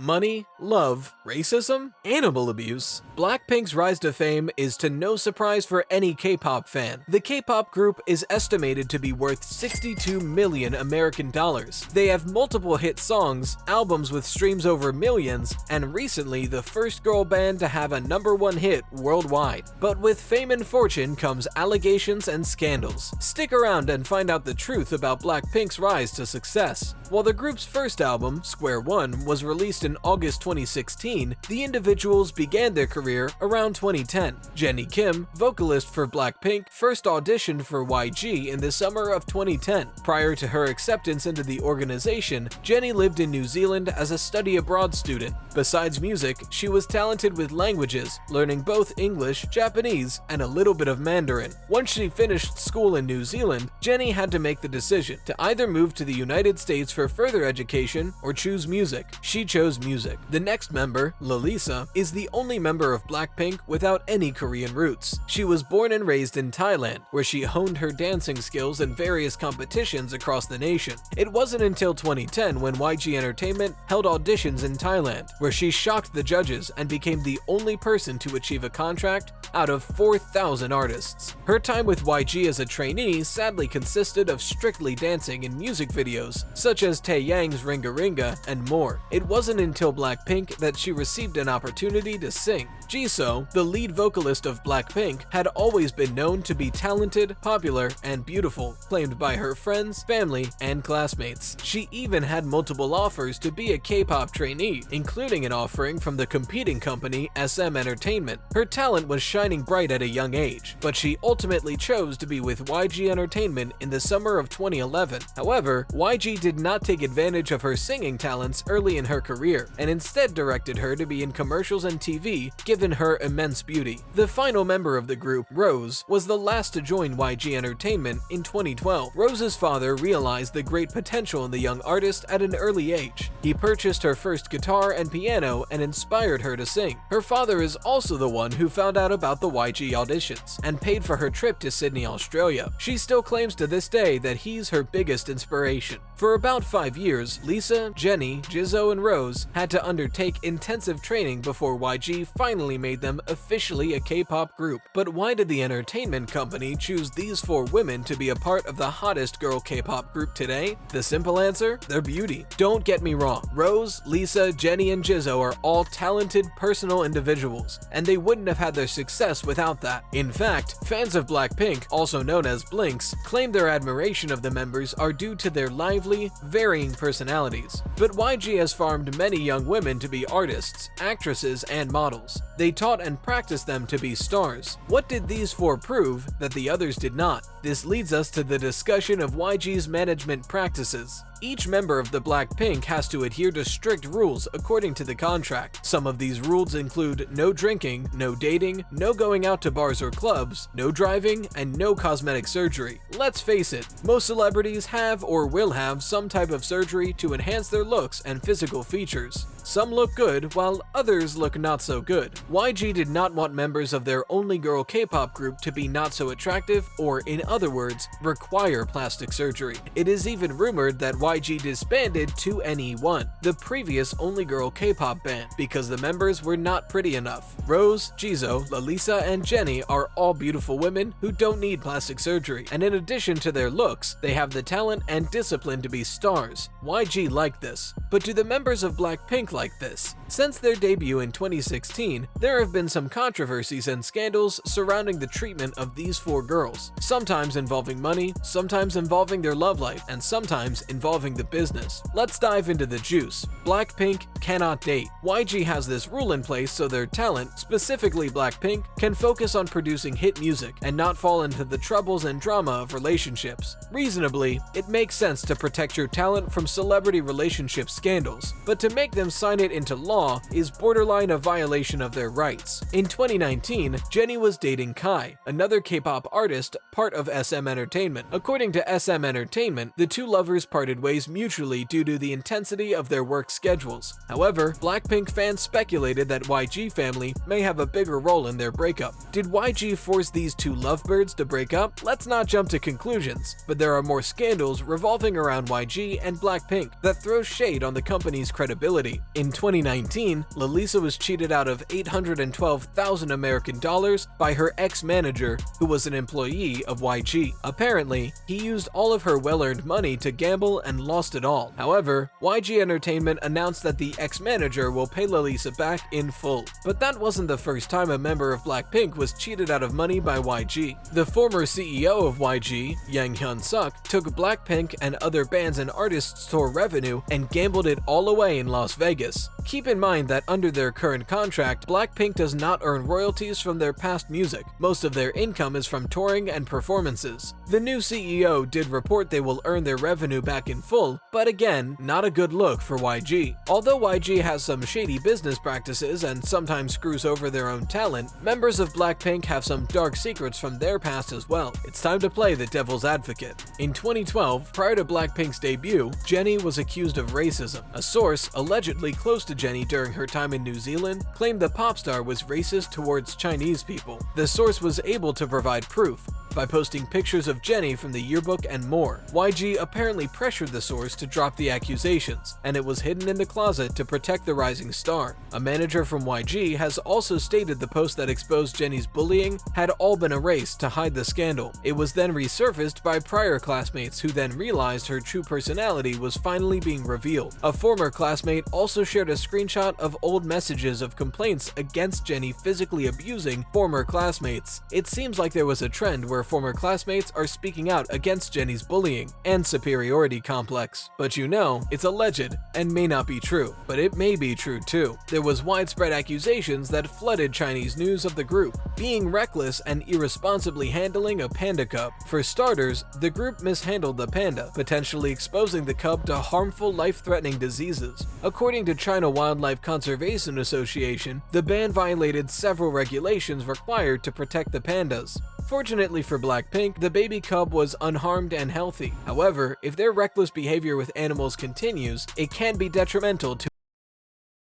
Money, love, racism, animal abuse. BlackPink's rise to fame is to no surprise for any K-pop fan. The K-pop group is estimated to be worth 62 million American dollars. They have multiple hit songs, albums with streams over millions, and recently the first girl band to have a #1 hit worldwide. But with fame and fortune comes allegations and scandals. Stick around and find out the truth about BlackPink's rise to success. While the group's first album, Square One, was released in August 2016, the individuals began their career around 2010. Jennie Kim, vocalist for BlackPink, first auditioned for YG in the summer of 2010. Prior to her acceptance into the organization, Jennie lived in New Zealand as a study abroad student. Besides music, she was talented with languages, learning both English, Japanese, and a little bit of Mandarin. Once she finished school in New Zealand, Jennie had to make the decision to either move to the United States for further education or choose music. She chose music. The next member, Lalisa, is the only member of BlackPink without any Korean roots. She was born and raised in Thailand, where she honed her dancing skills in various competitions across the nation. It wasn't until 2010 when YG Entertainment held auditions in Thailand, where she shocked the judges and became the only person to achieve a contract out of 4,000 artists. Her time with YG as a trainee sadly consisted of strictly dancing in music videos, such as Taeyang's Ringa Ringa and more. It wasn't until BlackPink that she received an opportunity to sing. Jisoo, the lead vocalist of BlackPink, had always been known to be talented, popular, and beautiful, claimed by her friends, family, and classmates. She even had multiple offers to be a K-pop trainee, including an offering from the competing company SM Entertainment. Her talent was shining bright at a young age, but she ultimately chose to be with YG Entertainment in the summer of 2011. However, YG did not take advantage of her singing talents early in her career, and instead directed her to be in commercials and TV, given her immense beauty. The final member of the group, Rose, was the last to join YG Entertainment in 2012. Rose's father realized the great potential in the young artist at an early age. He purchased her first guitar and piano and inspired her to sing. Her father is also the one who found out about the YG auditions and paid for her trip to Sydney, Australia. She still claims to this day that he's her biggest inspiration. For about 5 years, Lisa, Jennie, Jisoo, and Rose had to undertake intensive training before YG finally made them officially a K-pop group. But why did the entertainment company choose these 4 women to be a part of the hottest girl K-pop group today? The simple answer? Their beauty. Don't get me wrong, Rose, Lisa, Jennie, and Jisoo are all talented, personal individuals, and they wouldn't have had their success without that. In fact, fans of BlackPink, also known as Blinks, claim their admiration of the members are due to their lively, varying personalities. But YG has farmed many young women to be artists, actresses, and models. They taught and practiced them to be stars. What did these 4 prove that the others did not? This leads us to the discussion of YG's management practices. Each member of the BlackPink has to adhere to strict rules according to the contract. Some of these rules include no drinking, no dating, no going out to bars or clubs, no driving, and no cosmetic surgery. Let's face it, most celebrities have or will have some type of surgery to enhance their looks and physical features. Some look good, while others look not so good. YG did not want members of their only girl K-pop group to be not so attractive, or in other words, require plastic surgery. It is even rumored that YG disbanded 2NE1, the previous only girl K-pop band, because the members were not pretty enough. Rose, Jisoo, Lalisa, and Jennie are all beautiful women who don't need plastic surgery, and in addition to their looks, they have the talent and discipline to be stars. YG liked this. But do the members of BlackPink like this? Since their debut in 2016, there have been some controversies and scandals surrounding the treatment of these 4 girls, sometimes involving money, sometimes involving their love life, and sometimes involving the business. Let's dive into the juice. BlackPink cannot date. YG has this rule in place so their talent, specifically BlackPink, can focus on producing hit music and not fall into the troubles and drama of relationships. Reasonably, it makes sense to protect your talent from celebrity relationship scandals, but to make them sign it into law is borderline a violation of their rights. In 2019, Jennie was dating Kai, another K-pop artist part of SM Entertainment. According to SM Entertainment, the 2 lovers parted ways mutually due to the intensity of their work schedules. However, BlackPink fans speculated that YG family may have a bigger role in their breakup. Did YG force these two lovebirds to break up? Let's not jump to conclusions, but there are more scandals revolving around YG and BlackPink that throw shade on the company's credibility. In 2019, Lalisa was cheated out of $812,000 American dollars by her ex-manager, who was an employee of YG. Apparently, he used all of her well-earned money to gamble and lost it all. However, YG Entertainment announced that the ex-manager will pay Lalisa back in full. But that wasn't the first time a member of BlackPink was cheated out of money by YG. The former CEO of YG, Yang Hyun-suk, took BlackPink and other bands and artists' tour revenue and gambled it all away in Las Vegas. Keep in mind that under their current contract, BlackPink does not earn royalties from their past music. Most of their income is from touring and performances. The new CEO did report they will earn their revenue back in full, but again, not a good look for YG. Although YG has some shady business practices and sometimes screws over their own talent, members of BlackPink have some dark secrets from their past as well. It's time to play the devil's advocate. In 2012, prior to BlackPink's debut, Jennie was accused of racism. A source, allegedly close to Jennie during her time in New Zealand, claimed the pop star was racist towards Chinese people. The source was able to provide proof by posting pictures of Jennie from the yearbook and more. YG apparently pressured the source to drop the accusations, and it was hidden in the closet to protect the rising star. A manager from YG has also stated the post that exposed Jennie's bullying had all been erased to hide the scandal. It was then resurfaced by prior classmates who then realized her true personality was finally being revealed. A former classmate also shared a screenshot of old messages of complaints against Jennie physically abusing former classmates. It seems like there was a trend where former classmates are speaking out against Jennie's bullying and superiority complex. But you know, it's alleged and may not be true, but it may be true too. There was widespread accusations that flooded Chinese news of the group being reckless and irresponsibly handling a panda cub. For starters, the group mishandled the panda, potentially exposing the cub to harmful life-threatening diseases. According to China Wildlife Conservation Association, the band violated several regulations required to protect the pandas. Fortunately for BlackPink, the baby cub was unharmed and healthy. However, if their reckless behavior with animals continues, it can be detrimental to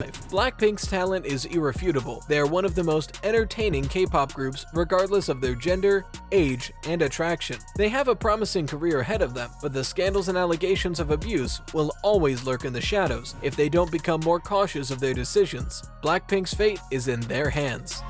life. BlackPink's talent is irrefutable. They are one of the most entertaining K-pop groups regardless of their gender, age, and attraction. They have a promising career ahead of them, but the scandals and allegations of abuse will always lurk in the shadows if they don't become more cautious of their decisions. BlackPink's fate is in their hands.